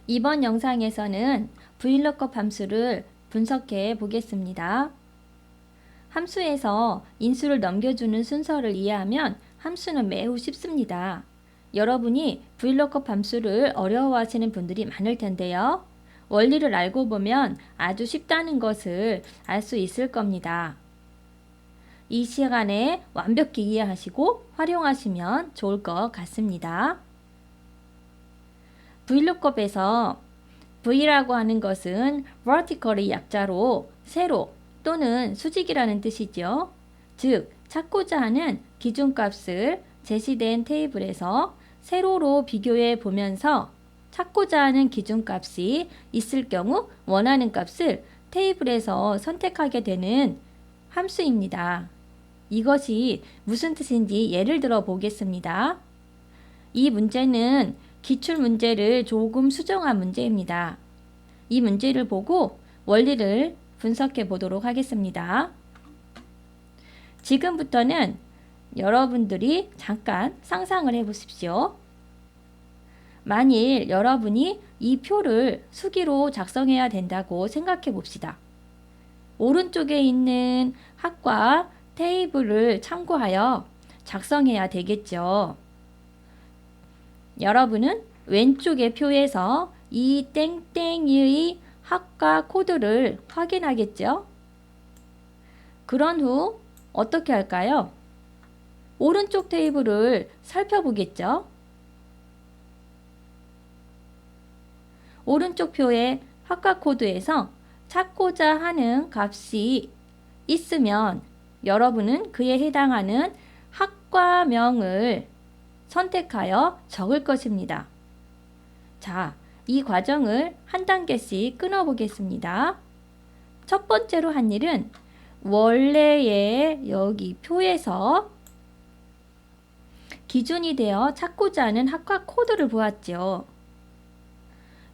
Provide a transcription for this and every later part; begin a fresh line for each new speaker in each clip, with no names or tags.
이번 영상에서는 VLOOKUP 함수를 분석해 보겠습니다. 함수에서 인수를 넘겨주는 순서를 이해하면 함수는 매우 쉽습니다. 여러분이 VLOOKUP 함수를 어려워하시는 분들이 많을 텐데요. 원리를 알고 보면 아주 쉽다는 것을 알 수 있을 겁니다. 이 시간에 완벽히 이해하시고 활용하시면 좋을 것 같습니다. VLOOKUP에서 V라고 하는 것은 vertical의 약자로 세로 또는 수직이라는 뜻이죠. 즉, 찾고자 하는 기준값을 제시된 테이블에서 세로로 비교해 보면서 찾고자 하는 기준값이 있을 경우 원하는 값을 테이블에서 선택하게 되는 함수입니다. 이것이 무슨 뜻인지 예를 들어 보겠습니다. 이 문제는 기출 문제를 조금 수정한 문제입니다. 이 문제를 보고 원리를 분석해 보도록 하겠습니다. 지금부터는 여러분들이 잠깐 상상을 해 보십시오. 만일 여러분이 이 표를 수기로 작성해야 된다고 생각해 봅시다. 오른쪽에 있는 학과 테이블을 참고하여 작성해야 되겠죠. 여러분은 왼쪽의 표에서 이 땡땡이의 학과 코드를 확인하겠죠? 그런 후 어떻게 할까요? 오른쪽 테이블을 살펴보겠죠? 오른쪽 표의 학과 코드에서 찾고자 하는 값이 있으면 여러분은 그에 해당하는 학과명을 선택하여 적을 것입니다. 자, 이 과정을 한 단계씩 끊어 보겠습니다. 첫 번째로 한 일은 원래의 여기 표에서 기준이 되어 찾고자 하는 학과 코드를 보았죠.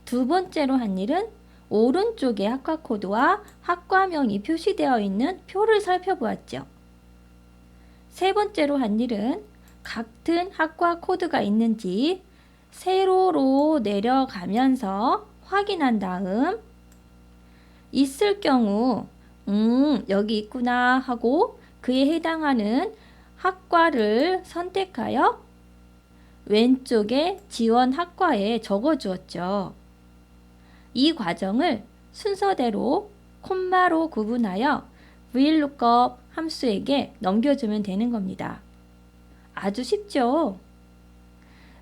두 번째로 한 일은 오른쪽의 학과 코드와 학과명이 표시되어 있는 표를 살펴보았죠. 세 번째로 한 일은 같은 학과 코드가 있는지 세로로 내려가면서 확인한 다음 있을 경우 여기 있구나 하고 그에 해당하는 학과를 선택하여 왼쪽에 지원 학과에 적어 주었죠. 이 과정을 순서대로 콤마로 구분하여 VLOOKUP 함수에게 넘겨주면 되는 겁니다. 아주 쉽죠?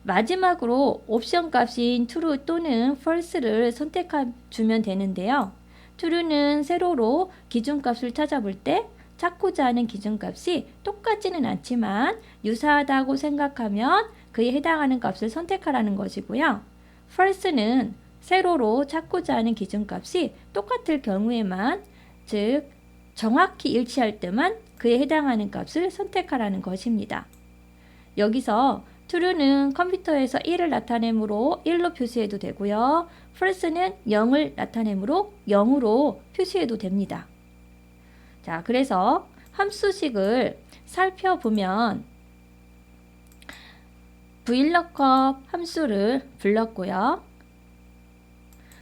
마지막으로 옵션 값인 true 또는 false를 선택해 주면 되는데요. true는 세로로 기준값을 찾아볼 때 찾고자 하는 기준값이 똑같지는 않지만 유사하다고 생각하면 그에 해당하는 값을 선택하라는 것이고요. false는 세로로 찾고자 하는 기준값이 똑같을 경우에만, 즉 정확히 일치할 때만 그에 해당하는 값을 선택하라는 것입니다. 여기서 true는 컴퓨터에서 1을 나타내므로 1로 표시해도 되고요. false는 0을 나타내므로 0으로 표시해도 됩니다. 자, 그래서 함수식을 살펴보면 VLOOKUP 함수를 불렀고요.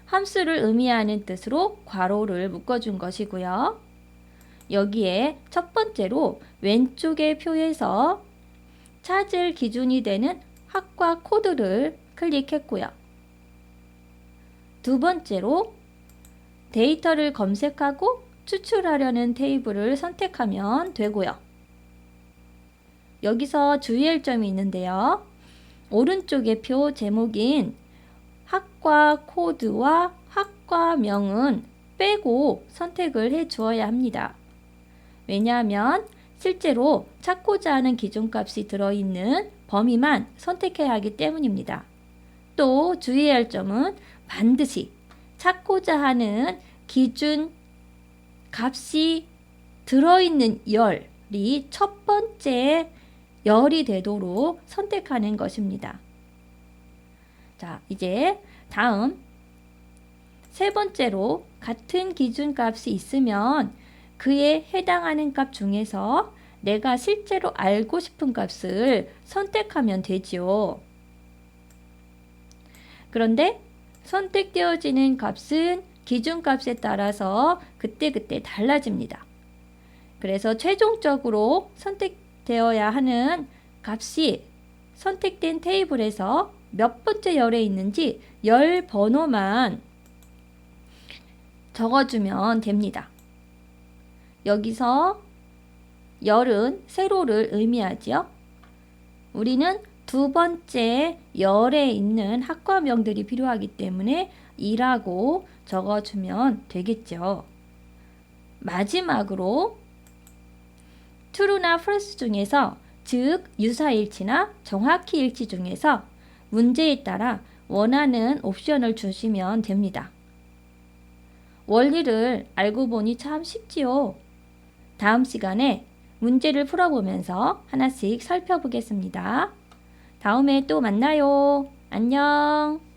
함수를 의미하는 뜻으로 괄호를 묶어준 것이고요. 여기에 첫 번째로 왼쪽의 표에서 찾을 기준이 되는 학과 코드를 클릭했고요. 두 번째로 데이터를 검색하고 추출하려는 테이블을 선택하면 되고요. 여기서 주의할 점이 있는데요. 오른쪽의 표 제목인 학과 코드와 학과명은 빼고 선택을 해 주어야 합니다. 왜냐하면 실제로 찾고자 하는 기준값이 들어있는 범위만 선택해야 하기 때문입니다. 또 주의해야 할 점은 반드시 찾고자 하는 기준 값이 들어있는 열이 첫 번째 열이 되도록 선택하는 것입니다. 자, 이제 다음 세 번째로 같은 기준값이 있으면 그에 해당하는 값 중에서 내가 실제로 알고 싶은 값을 선택하면 되지요. 그런데 선택되어지는 값은 기준값에 따라서 그때그때 달라집니다. 그래서 최종적으로 선택되어야 하는 값이 선택된 테이블에서 몇 번째 열에 있는지 열 번호만 적어주면 됩니다. 여기서 열은 세로를 의미하죠. 우리는 두 번째 열에 있는 학과명들이 필요하기 때문에 2라고 적어주면 되겠죠. 마지막으로 true나 false 중에서 즉 유사일치나 정확히 일치 중에서 문제에 따라 원하는 옵션을 주시면 됩니다. 원리를 알고 보니 참 쉽지요. 다음 시간에 문제를 풀어보면서 하나씩 살펴보겠습니다. 다음에 또 만나요. 안녕.